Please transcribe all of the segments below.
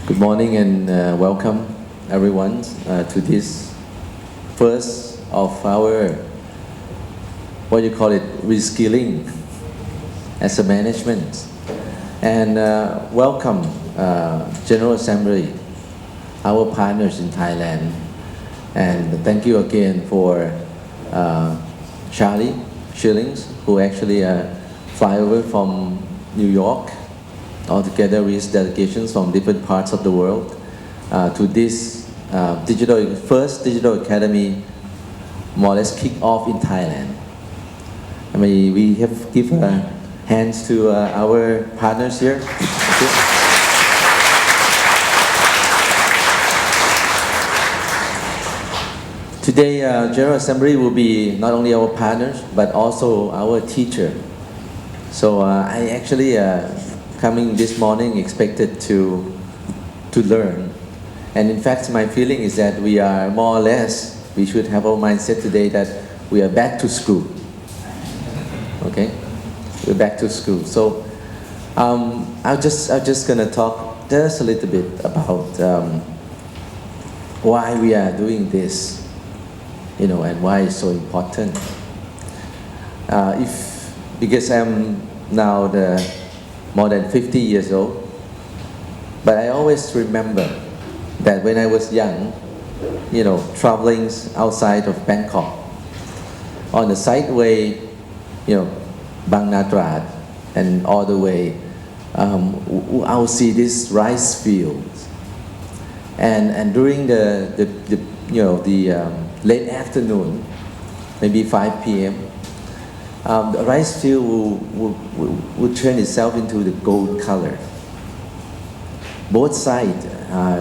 Good morning and welcome everyone to this first of our, what you call it, reskilling as a management. And welcome General Assembly, our partners in Thailand. And thank you again for Charlie Schillings, who actually fly over from New York, all together with delegations from different parts of the world to this first digital academy, more or less kick off in Thailand. I mean, we have given hands to our partners here. Today, General Assembly will be not only our partners, but also our teacher. So I actually coming this morning expected to learn. And in fact, my feeling is that we are more or less, we should have our mindset today that we are back to school. Okay? We're back to school. So I'm just gonna talk just a little bit about why we are doing this, and why it's so important. Because I'm now more than 50 years old, but I always remember that when I was young, traveling outside of Bangkok, on the sideway, Bang Natrat, and all the way, I'll see this rice fields, and during the late afternoon, maybe 5 p.m. The rice field will turn itself into the gold color. Both sides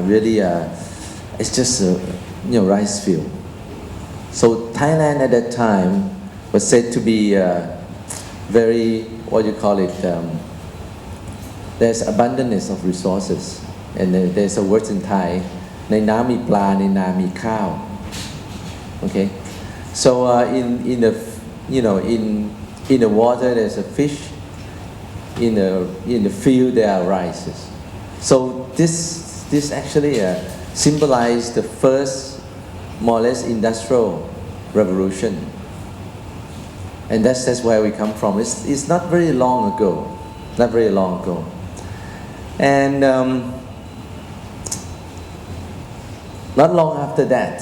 really, it's just a rice field. So Thailand at that time was said to be very, there's abundance of resources. And there's a word in Thai, ในน้ำมีปลาในนามีข้าว Okay, so in the water there's a fish, in the field there are rices. So this actually symbolized the first, more or less, industrial revolution, and that's where we come from. It's not very long ago, and not long after that,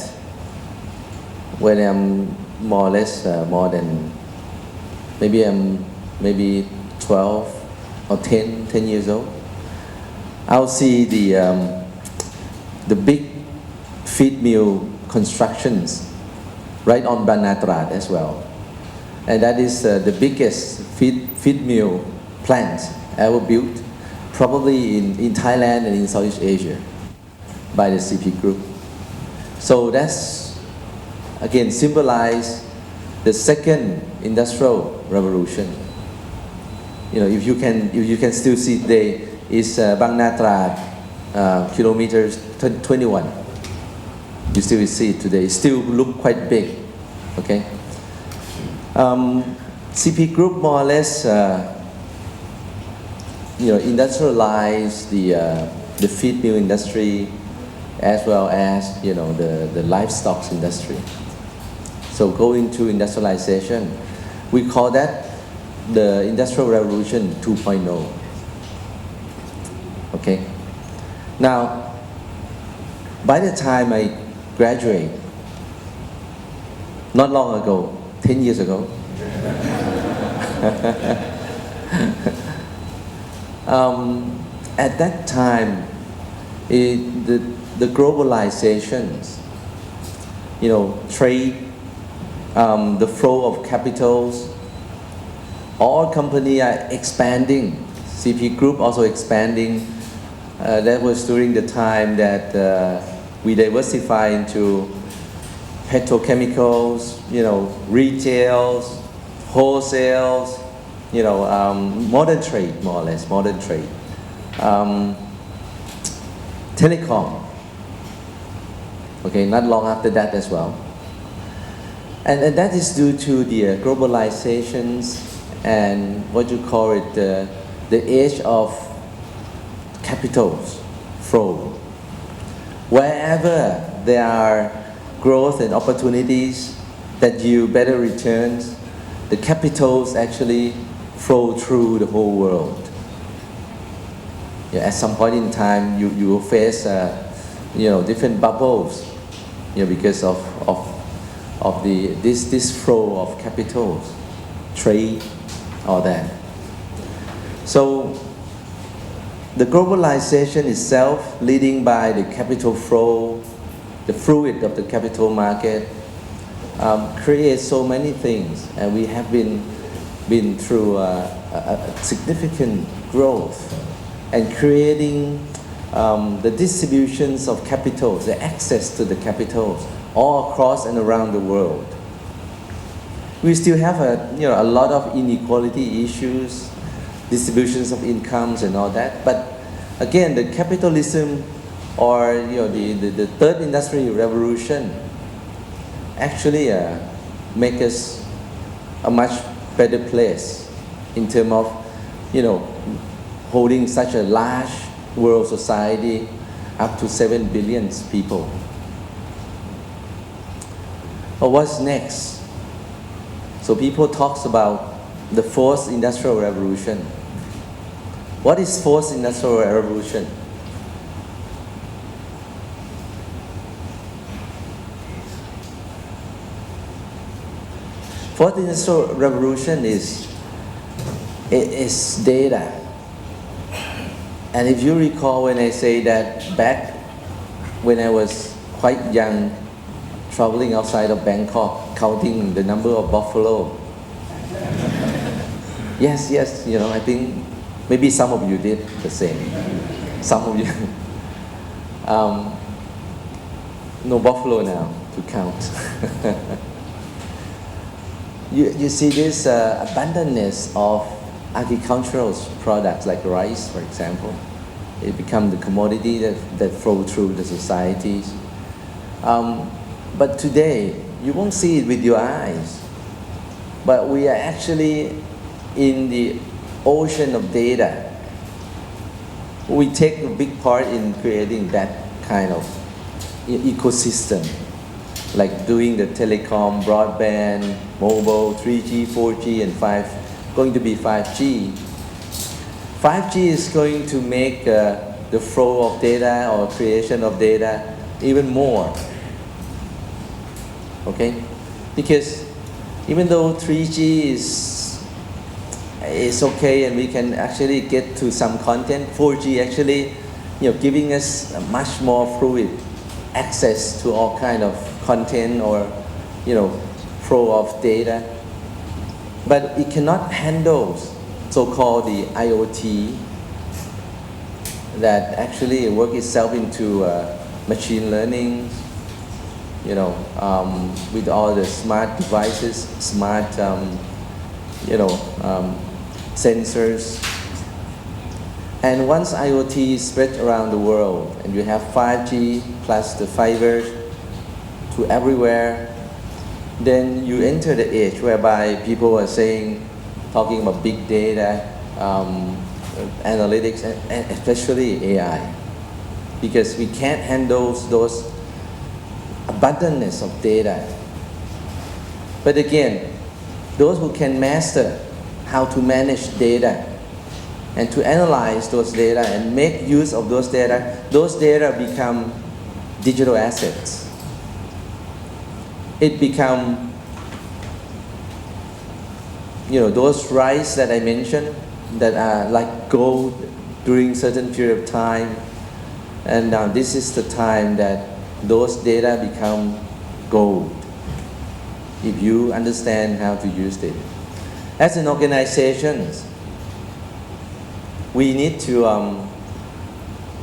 when I'm more or less more than maybe 12 or 10 years old, I'll see the big feed mill constructions right on Bang Natrat as well, and that is the biggest feed mill plant ever built, probably in Thailand and in Southeast Asia, by the CP Group. So that's again symbolize the second industrial revolution. If you can still see today, is Bang Natrat, kilometers 21. You still see it today. It still look quite big. Okay. CP Group more or less, industrialize the feed mill industry, as well as the livestock industry. So going to industrialization, we call that the Industrial Revolution 2.0. Okay. Now, by the time I graduate, not long ago, 10 years ago, at that time, the globalizations, trade, the flow of capitals, all companies are expanding. CP Group also expanding. That was during the time that we diversify into petrochemicals, retails, wholesales, modern trade, more or less, modern trade. Telecom. Okay, not long after that as well. And that is due to the globalizations and what you call it, the age of capitals flow. Wherever there are growth and opportunities that yield better returns, the capitals actually flow through the whole world. At some point in time, you will face different bubbles, because of this flow of capitals, trade, all that. So the globalization itself, leading by the capital flow, the fluid of the capital market, creates so many things, and we have been through a significant growth and creating the distributions of capitals, the access to the capitals all across and around the world. We still have a lot of inequality issues, distributions of incomes and all that. But again, the capitalism or the third industrial revolution actually make us a much better place in terms of holding such a large world society, up to 7 billion people. But what's next? So people talk about the fourth industrial revolution. What is fourth industrial revolution? Fourth industrial revolution is data. And if you recall when I say that back when I was quite young, traveling outside of Bangkok, counting the number of buffalo. Yes, I think maybe some of you did the same. Some of you. No buffalo now to count. You see this abundance of agricultural products like rice, for example. It becomes the commodity that flow through the societies. But today, you won't see it with your eyes. But we are actually in the ocean of data. We take a big part in creating that kind of ecosystem, like doing the telecom, broadband, mobile, 3G, 4G, and going to be 5G. 5G is going to make the flow of data or creation of data even more. Okay? Because even though 3G is okay and we can actually get to some content, 4G actually giving us a much more fluid access to all kind of content or flow of data. But it cannot handle so-called the IoT that actually work itself into machine learning, with all the smart devices, smart, sensors. And once IoT is spread around the world and you have 5G plus the fiber to everywhere, then you enter the age whereby people are talking about big data, analytics, and especially AI. Because we can't handle those abundance of data. But again, those who can master how to manage data and to analyze those data and make use of those data become digital assets. It become, those rights that I mentioned that are like gold during certain period of time. And now this is the time that those data become gold if you understand how to use it. As an organization, we need to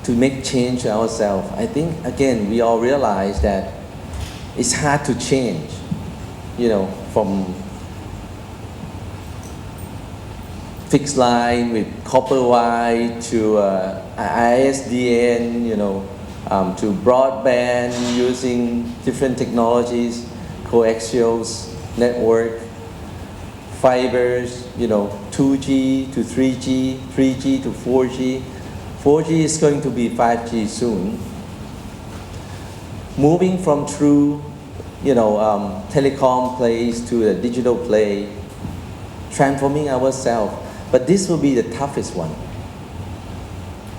make change ourselves. I think, again, we all realize that it's hard to change, from fixed line with copper wire to ISDN, to broadband using different technologies, coaxials, network, fibers, 2G to 3G, 3G to 4G 4G is going to be 5G soon. Moving from true, telecom plays to a digital play, transforming ourselves. But this will be the toughest one.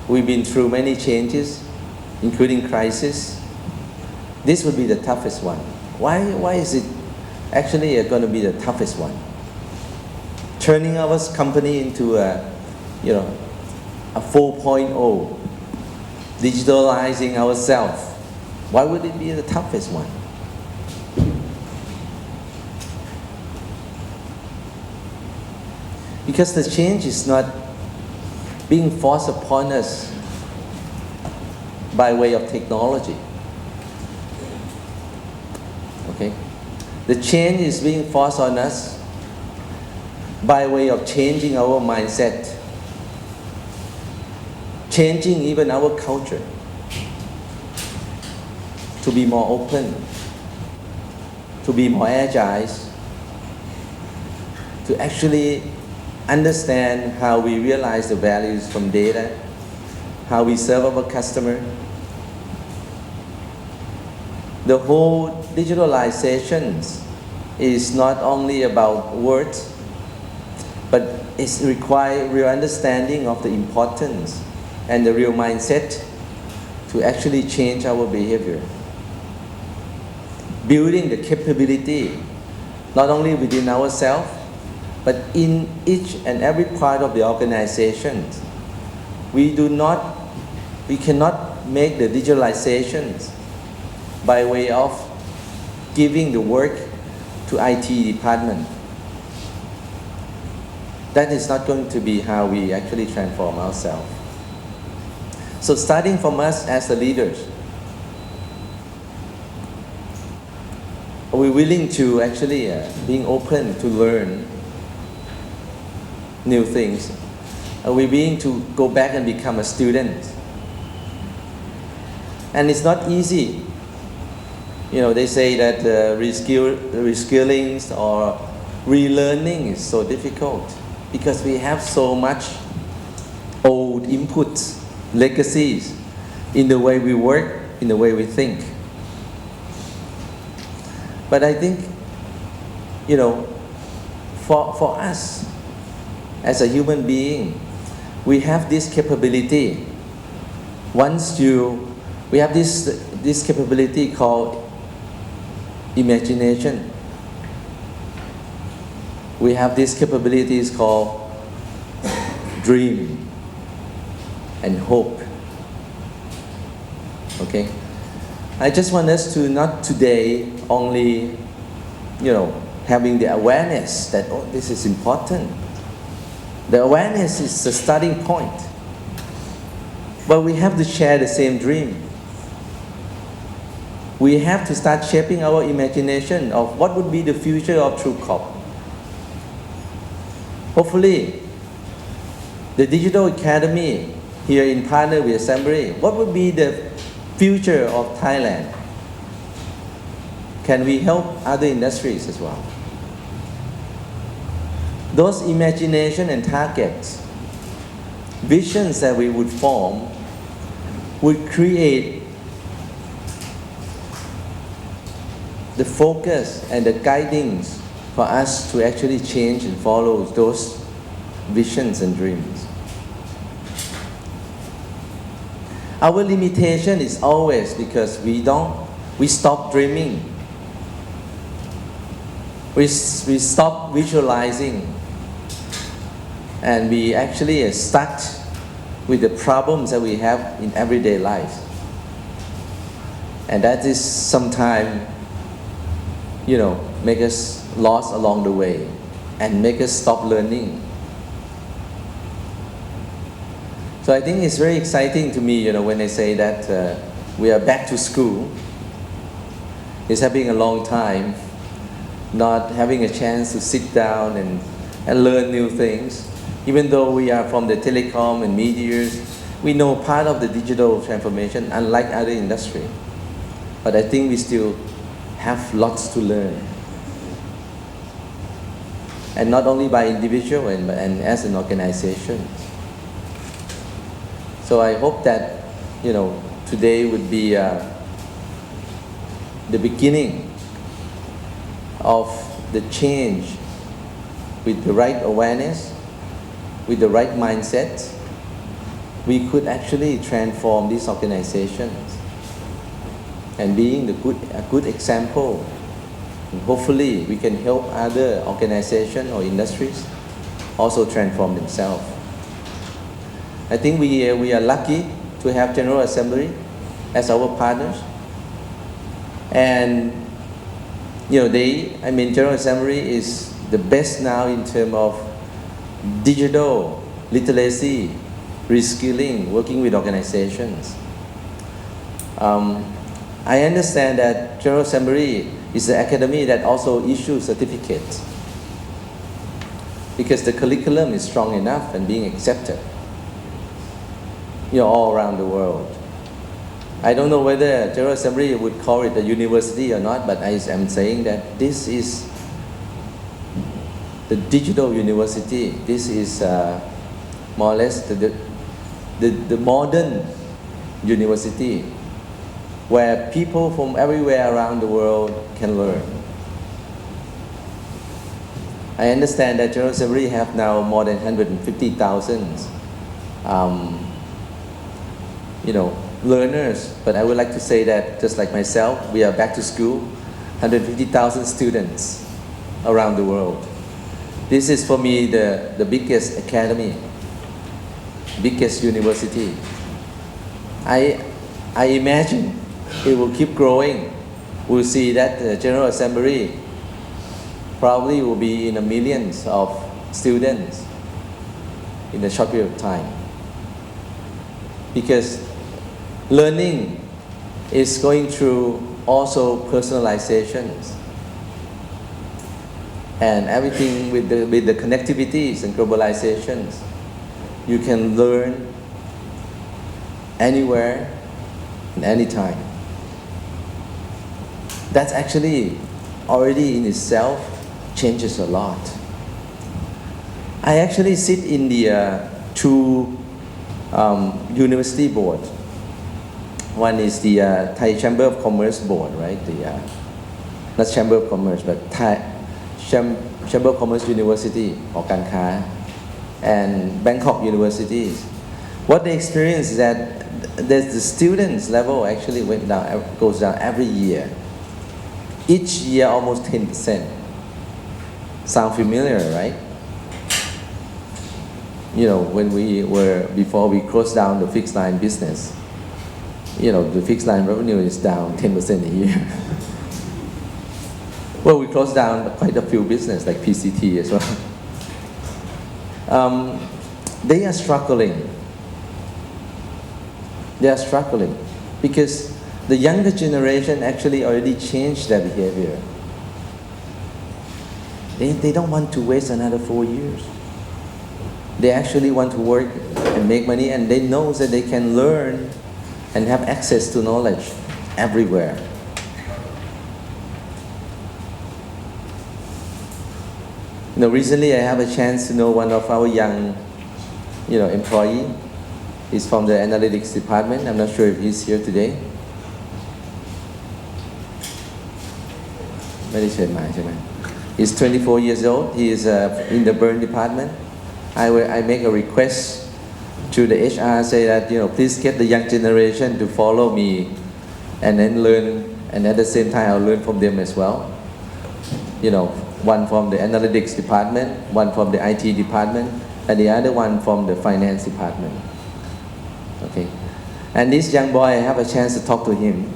We've been through many changes, including crisis. This will be the toughest one. Why is it actually going to be the toughest one? Turning our company into a 4.0, digitalizing ourselves. Why would it be the toughest one? Because the change is not being forced upon us by way of technology. Okay? The change is being forced on us by way of changing our mindset, changing even our culture to be more open, to be more agile, to actually understand how we realize the values from data, how we serve our customer. The whole digitalization is not only about words, but it requires real understanding of the importance and the real mindset to actually change our behavior. Building the capability, not only within ourselves, but in each and every part of the organization. We cannot make the digitalization by way of giving the work to IT department. That is not going to be how we actually transform ourselves. So starting from us as the leaders, are we willing to actually being open to learn new things? Are we willing to go back and become a student? And it's not easy. They say that reskilling or relearning is so difficult because we have so much old inputs, legacies in the way we work, in the way we think. But I think, for us as a human being, we have this capability. We have this capability called imagination. We have these capabilities called dream and hope. Okay? I just want us to not today only, having the awareness that, this is important. The awareness is the starting point. But we have to share the same dream. We have to start shaping our imagination of what would be the future of TrueCorp. Hopefully, the Digital Academy here in partner with Assembly, what would be the future of Thailand? Can we help other industries as well? Those imagination and targets, visions that we would form, would create the focus and the guidings for us to actually change and follow those visions and dreams. Our limitation is always because we stop dreaming. We stop visualizing. And we actually are stuck with the problems that we have in everyday life. And that is sometimes, make us lost along the way and make us stop learning. So I think it's very exciting to me, when they say that we are back to school. It's having a long time, not having a chance to sit down and learn new things. Even though we are from the telecom and media, we know part of the digital transformation, unlike other industry. But I think we still have lots to learn. And not only by individual and as an organization. So I hope that, today would be the beginning of the change with the right awareness, with the right mindset. We could actually transform these organizations and being a good example. And hopefully we can help other organizations or industries also transform themselves. I think we are lucky to have General Assembly as our partners. And General Assembly is the best now in terms of digital literacy, reskilling, working with organizations. I understand that General Assembly is an academy that also issues certificates because the curriculum is strong enough and being accepted, all around the world. I don't know whether General Assembly would call it a university or not, but I am saying that this is the digital university. This is more or less the modern university where people from everywhere around the world can learn. I understand that General Assembly have now more than 150,000 learners, but I would like to say that just like myself, we are back to school, 150,000 students around the world. This is for me the biggest academy, biggest university. I imagine it will keep growing. We'll see that the General Assembly probably will be in the millions of students in a short period of time. Because learning is going through also personalizations. And everything with the connectivities and globalizations, you can learn anywhere and anytime. That's actually already in itself changes a lot. I actually sit in the two university board. One is the Thai Chamber of Commerce board, right? Not Chamber of Commerce, but Thai Chamber of Commerce University orการค้า and Bangkok universities. What they experience is that the students level actually goes down every year. Each year almost 10%. Sound familiar, right? When before we closed down the fixed line business, the fixed line revenue is down 10% a year. Well, we closed down quite a few businesses like PCT as well. They are struggling. They are struggling because the younger generation actually already changed their behavior. They don't want to waste another 4 years. They actually want to work and make money, and they know that they can learn and have access to knowledge everywhere. Recently I have a chance to know one of our young, employee. He's from the analytics department. I'm not sure if he's here today. He's 24 years old. He is in the burn department. I make a request to the HR, say that, please get the young generation to follow me and then learn, and at the same time I'll learn from them as well. One from the analytics department, one from the IT department, and the other one from the finance department. Okay. And this young boy, I have a chance to talk to him.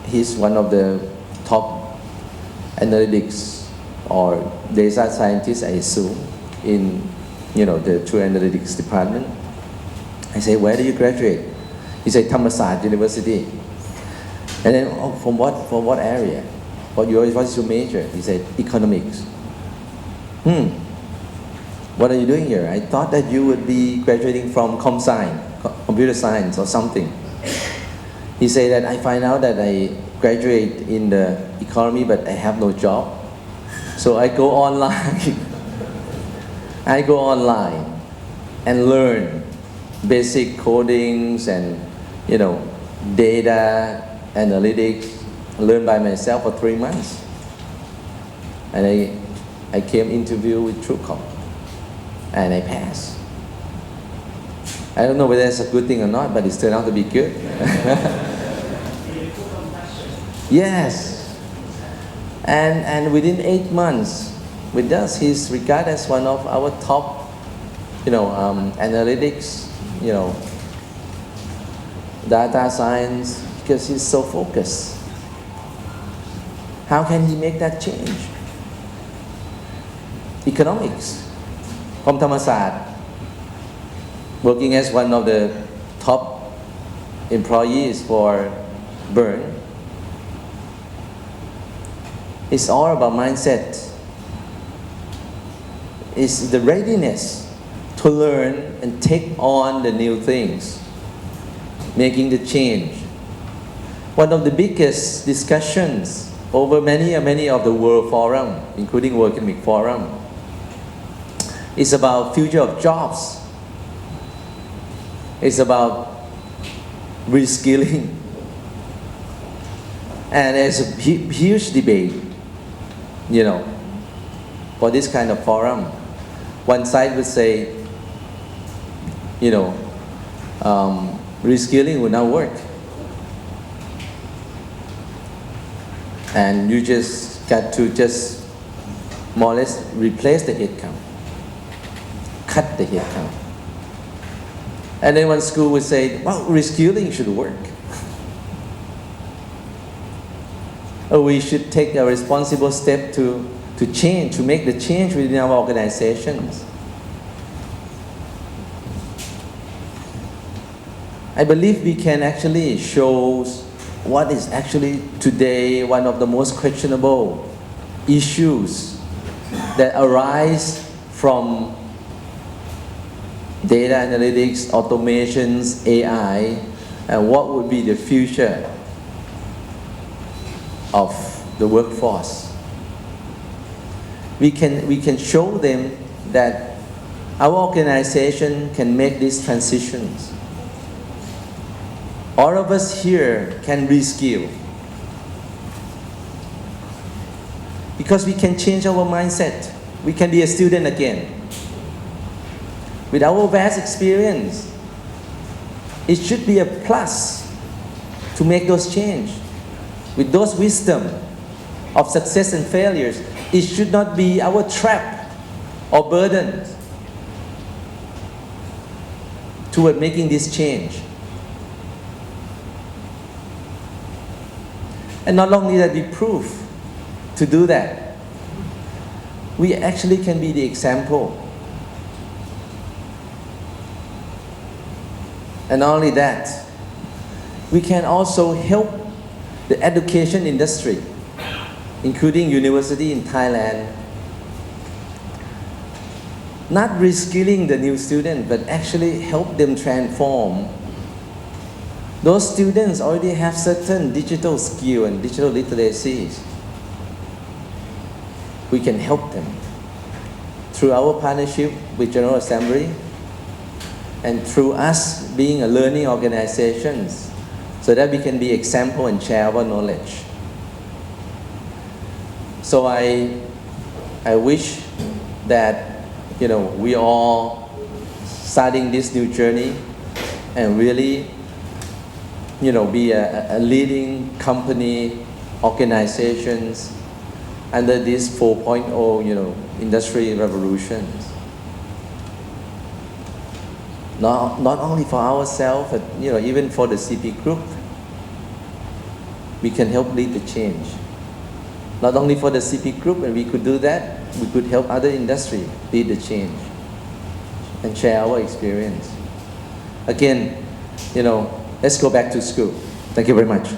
He's one of the top analytics or data scientists, I assume, in the True Analytics department. I say, where do you graduate? He said, Thammasat University. And then, from what area? What is your major? He said, economics. What are you doing here? I thought that you would be graduating from computer science or something. He said that I find out that I graduate in the economy, but I have no job. So I go online. and learn basic codings and, data analytics. Learn by myself for 3 months. And I came interview with TrueCom and I passed. I don't know whether that's a good thing or not, but it's turned out to be good. Yes. And within 8 months with us, he's regarded as one of our top, analytics, data science, because he's so focused. How can he make that change? Economics from Thammasat, working as one of the top employees for Bern. It's all about mindset. It's the readiness to learn and take on the new things, making the change. One of the biggest discussions over many of the World Forum, including World Economic Forum, is about future of jobs. It's about reskilling. And there's a huge debate, for this kind of forum. One side would say, reskilling will not work. And you just got to just more or less replace the headcount, cut the headcount. And then one school would say, well, reskilling should work. Or we should take a responsible step to change, to make the change within our organizations. I believe we can actually show what is actually today one of the most questionable issues that arise from data analytics, automations, AI, and what would be the future of the workforce. We can show them that our organization can make these transitions. All of us here can reskill because we can change our mindset. We can be a student again. With our vast experience, it should be a plus to make those change. With those wisdom of success and failures, it should not be our trap or burden toward making this change. And not only that we prove to do that, we actually can be the example. And not only that, we can also help the education industry, including university in Thailand, not reskilling the new student, but actually help them transform. Those students already have certain digital skill and digital literacies. We can help them through our partnership with General Assembly and through us being a learning organizations so that we can be example and share our knowledge. So I wish that, we all starting this new journey and really be a leading company, organizations under this 4.0, industry revolutions. Not only for ourselves, but even for the CP Group, we can help lead the change. Not only for the CP Group, and we could do that, we could help other industry lead the change and share our experience. Again, let's go back to school. Thank you very much.